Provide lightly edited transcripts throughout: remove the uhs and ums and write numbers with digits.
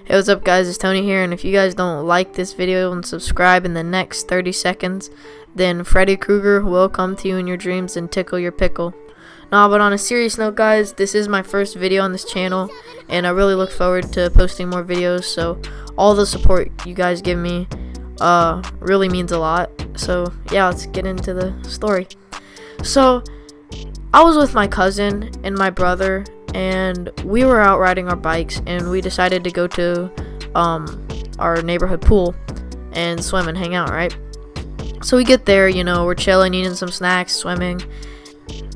Hey, what's up guys, it's Tony here, and if you guys don't like this video and subscribe in the next 30 seconds, then Freddy Krueger will come to you in your dreams and tickle your pickle. Nah, but on a serious note guys, this is my first video on this channel, and I really look forward to posting more videos, so all the support you guys give me really means a lot. So yeah, let's get into the story. So I was with my cousin and my brother, and we were out riding our bikes, and we decided to go to our neighborhood pool and swim and hang out, right? So we get there, you know, we're chilling, eating some snacks, swimming.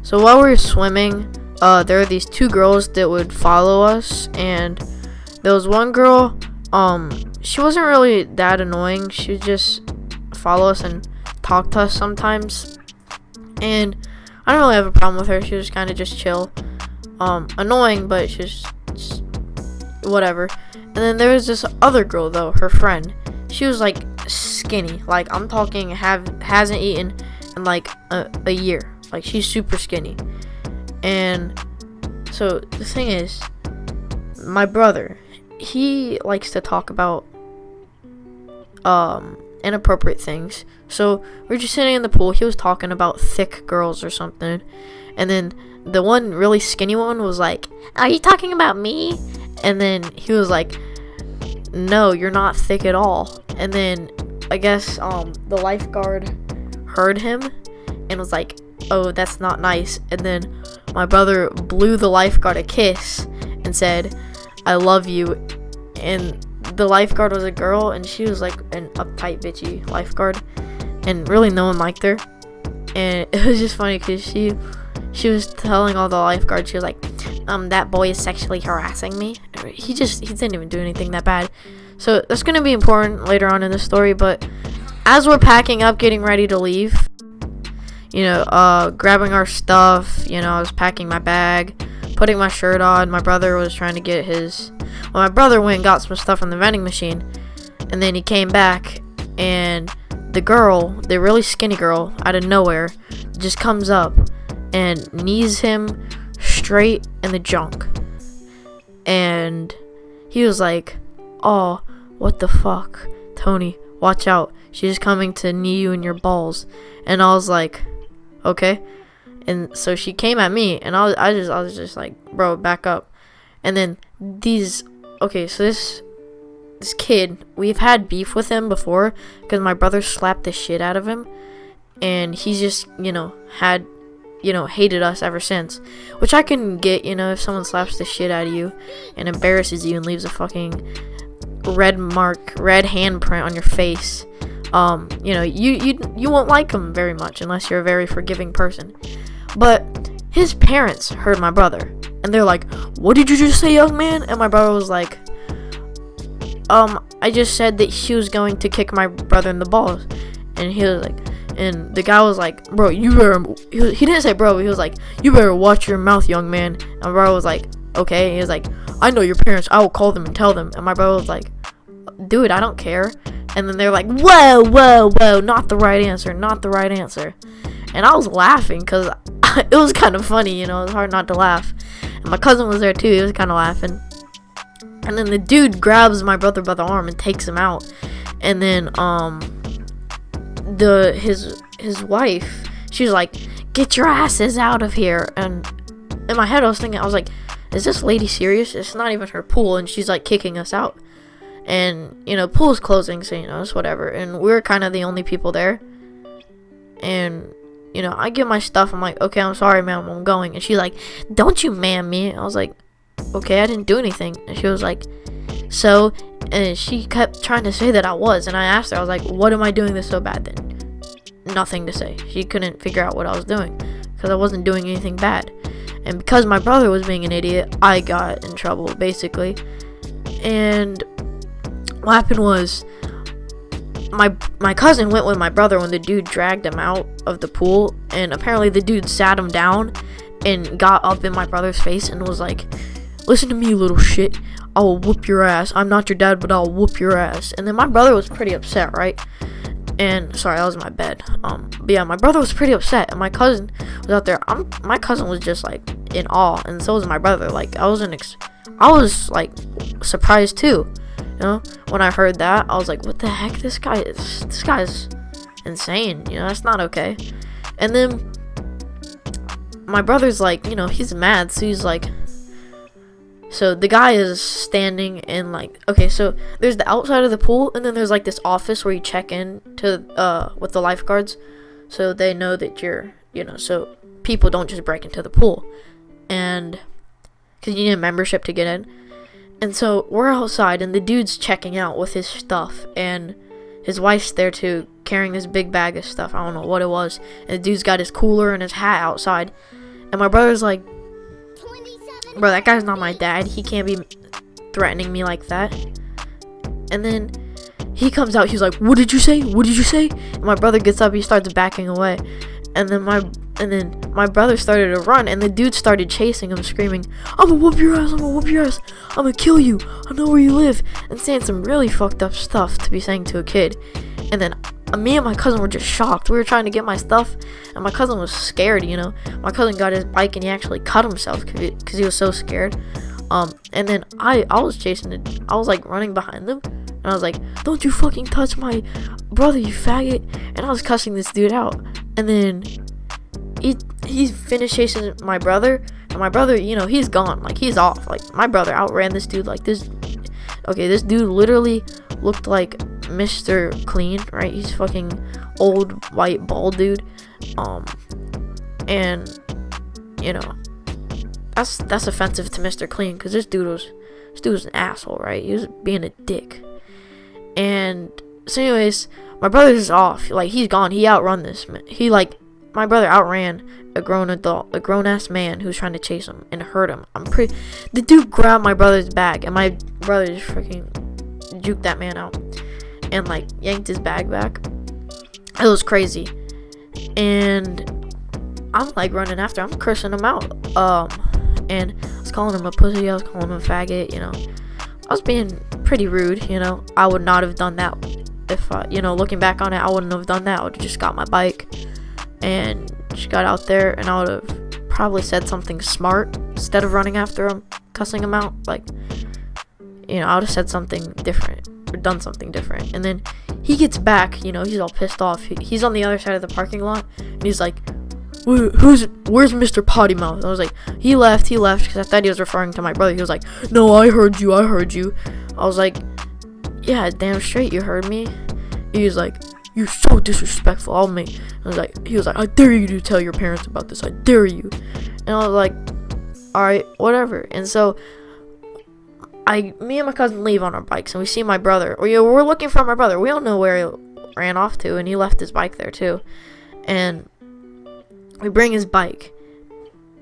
So while we were swimming, there were these two girls that would follow us, and there was one girl, she wasn't really that annoying. She would just follow us and talk to us sometimes, and I don't really have a problem with her. She was kind of just chill. Annoying, but she's just whatever. And then there was this other girl though, her friend. She was like skinny, like I'm talking hasn't eaten in like a year. Like she's super skinny. And so the thing is, my brother, he likes to talk about inappropriate things. So we're just sitting in the pool. He was talking about thick girls or something, and then the one really skinny one was like, "Are you talking about me?" And then he was like, "No, you're not thick at all." And then I guess the lifeguard heard him and was like, "Oh, that's not nice." And then my brother blew the lifeguard a kiss and said, "I love you." And the lifeguard was a girl, and she was like an uptight bitchy lifeguard, and really no one liked her. And it was just funny because she was telling all the lifeguards, she was like, that boy is sexually harassing me. He didn't even do anything that bad. So that's going to be important later on in the story. But as we're packing up, getting ready to leave, you know, grabbing our stuff, you know, I was packing my bag, putting my shirt on. My brother was trying to get my brother went and got some stuff from the vending machine, and then he came back, and the girl, the really skinny girl, out of nowhere, just comes up and knees him straight in the junk. And he was like, "Oh, what the fuck, Tony, watch out, she's coming to knee you in your balls." And I was like, okay. And so she came at me, and I was just like, "Bro, back up." And then so this kid, we've had beef with him before because my brother slapped the shit out of him, and he's just, hated us ever since, which I can get, if someone slaps the shit out of you and embarrasses you and leaves a fucking red handprint on your face, you won't like him very much unless you're a very forgiving person. But his parents heard my brother, and they're like, "What did you just say, young man?" And my brother was like, I just said that she was going to kick my brother in the balls." And he was like, and the guy was like, "Bro, you better," he didn't say bro, but he was like, "You better watch your mouth, young man." And my brother was like, "Okay." And he was like, "I know your parents, I will call them and tell them." And my brother was like, "Dude, I don't care." And then they're like, whoa, not the right answer. And I was laughing because it was kind of funny, it was hard not to laugh. And my cousin was there too, he was kind of laughing. And then the dude grabs my brother by the arm and takes him out. And then his wife, she was like, "Get your asses out of here." And in my head I was like, is this lady serious? It's not even her pool, and she's like kicking us out. And pool's closing, so it's whatever. And we're kind of the only people there. And I get my stuff, I'm like, "Okay, I'm sorry ma'am, I'm going." And she's like, "Don't you ma'am me." I was like, "Okay, I didn't do anything." And she was like, "So," and she kept trying to say that I was, and I asked her, I was like, "What am I doing this so bad then?" Nothing to say. She couldn't figure out what I was doing because I wasn't doing anything bad. And because my brother was being an idiot, I got in trouble basically. And what happened was, my cousin went with my brother when the dude dragged him out of the pool, and apparently the dude sat him down and got up in my brother's face and was like, "Listen to me, you little shit. I will whoop your ass. I'm not your dad, but I'll whoop your ass." And then my brother was pretty upset, right? And sorry, that was my bed. But yeah, my brother was pretty upset, and my cousin was out there. My cousin was just like in awe, and so was my brother. Like I wasn't I was like surprised too. You know, when I heard that, I was like, what the heck? This guy's insane. You know, that's not okay. And then my brother's like, you know, he's mad, so he's like, so the guy is standing in like, okay, so there's the outside of the pool, and then there's like this office where you check in to with the lifeguards, so they know that you're, you know, so people don't just break into the pool, and because you need a membership to get in. And so we're outside, and the dude's checking out with his stuff, and his wife's there too, carrying this big bag of stuff. I don't know what it was. And the dude's got his cooler and his hat outside. And my brother's like, bro, that guy's not my dad. He can't be threatening me like that. And then he comes out. He's like, what did you say? What did you say? And my brother gets up. He starts backing away. And then my brother started to run. And the dude started chasing him, screaming, I'm gonna whoop your ass. I'm gonna whoop your ass. I'm gonna kill you. I know where you live. And saying some really fucked up stuff to be saying to a kid. And then me and my cousin were just shocked. We were trying to get my stuff, and my cousin was scared, you know. My cousin got his bike, and he actually cut himself because he was so scared. And then I was chasing it. I was like running behind them, and I was like, don't you fucking touch my brother, you faggot. And I was cussing this dude out. And then he finished chasing my brother, and my brother, you know, he's gone. Like, he's off. Like, my brother outran this dude. Like, this dude literally looked like Mr. Clean, right? He's fucking old, white, bald dude. And, you know, that's offensive to Mr. Clean, because this dude was an asshole, right? He was being a dick. And so anyways, my brother's off. Like, he's gone. He outrun this man. My brother outran a grown ass man who's trying to chase him and hurt him. The dude grabbed my brother's bag, and my brother just freaking juked that man out and like yanked his bag back. It was crazy. And I'm like running after. I'm cursing him out. And I was calling him a pussy. I was calling him a faggot. You know, I was being pretty rude. You know, I would not have done that if you know, looking back on it, I wouldn't have done that. I would have just got my bike and just got out there, and I would have probably said something smart instead of running after him, cussing him out. Like, you know, I would have said something different or done something different. And then he gets back, you know, he's all pissed off. He's on the other side of the parking lot, and he's like, where's Mr. Potty Mouth? I was like, he left, because I thought he was referring to my brother. He was like, no, I heard you. I was like, yeah, damn straight you heard me. He was like, you're so disrespectful. He was like, I dare you to tell your parents about this. I dare you. And I was like, alright, whatever. And so me and my cousin leave on our bikes, and we see my brother. We're looking for my brother. We don't know where he ran off to, and he left his bike there too. And we bring his bike.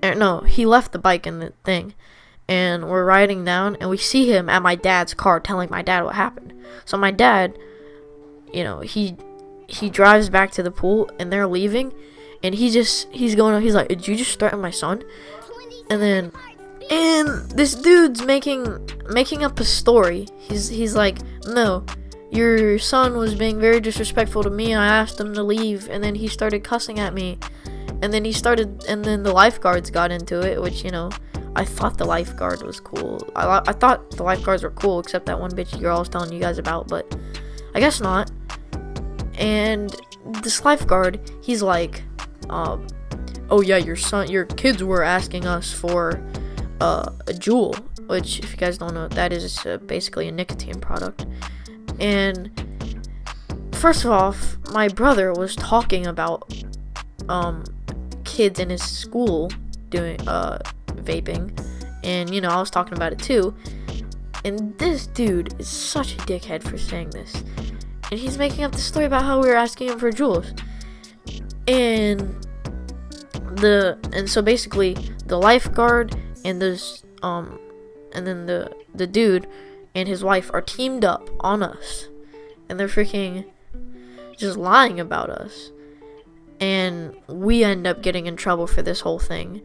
No, he left the bike in the thing. And we're riding down, and we see him at my dad's car telling my dad what happened. So my dad, you know, he drives back to the pool, and they're leaving, and he's like, did you just threaten my son? And this dude's making up a story. He's like, no, your son was being very disrespectful to me. I asked him to leave, and then he started cussing at me. And then the lifeguards got into it, which, you know, I thought the lifeguard was cool. I thought the lifeguards were cool, except that one bitch girl I was telling you guys about, but I guess not. And this lifeguard, he's like, oh yeah, your kids were asking us for a Juul, which, if you guys don't know, that is basically a nicotine product. And first of all, my brother was talking about kids in his school doing vaping, and, you know, I was talking about it too. And this dude is such a dickhead for saying this, and he's making up the story about how we were asking him for Juuls. And so basically the lifeguard and then the dude and his wife are teamed up on us, and they're freaking just lying about us. And we end up getting in trouble for this whole thing.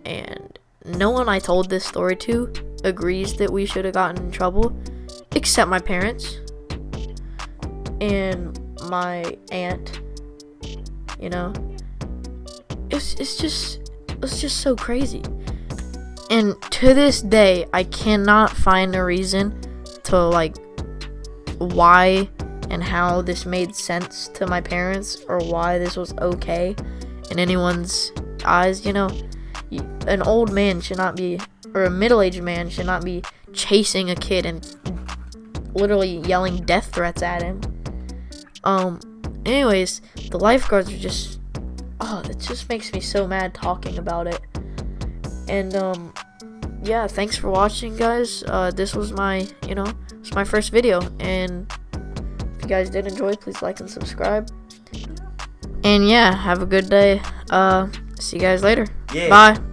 And no one I told this story to agrees that we should have gotten in trouble, except my parents and my aunt. You know, it's just so crazy. And to this day, I cannot find a reason to like why and how this made sense to my parents, or why this was okay in anyone's eyes. You know, an old man should not be, or a middle-aged man should not be chasing a kid and literally yelling death threats at him. Anyways, the lifeguards are just, it just makes me so mad talking about it. And yeah, thanks for watching, guys. This was my, it's my first video, and if you guys did enjoy, please like and subscribe. And yeah, have a good day. See you guys later. Yeah. Bye.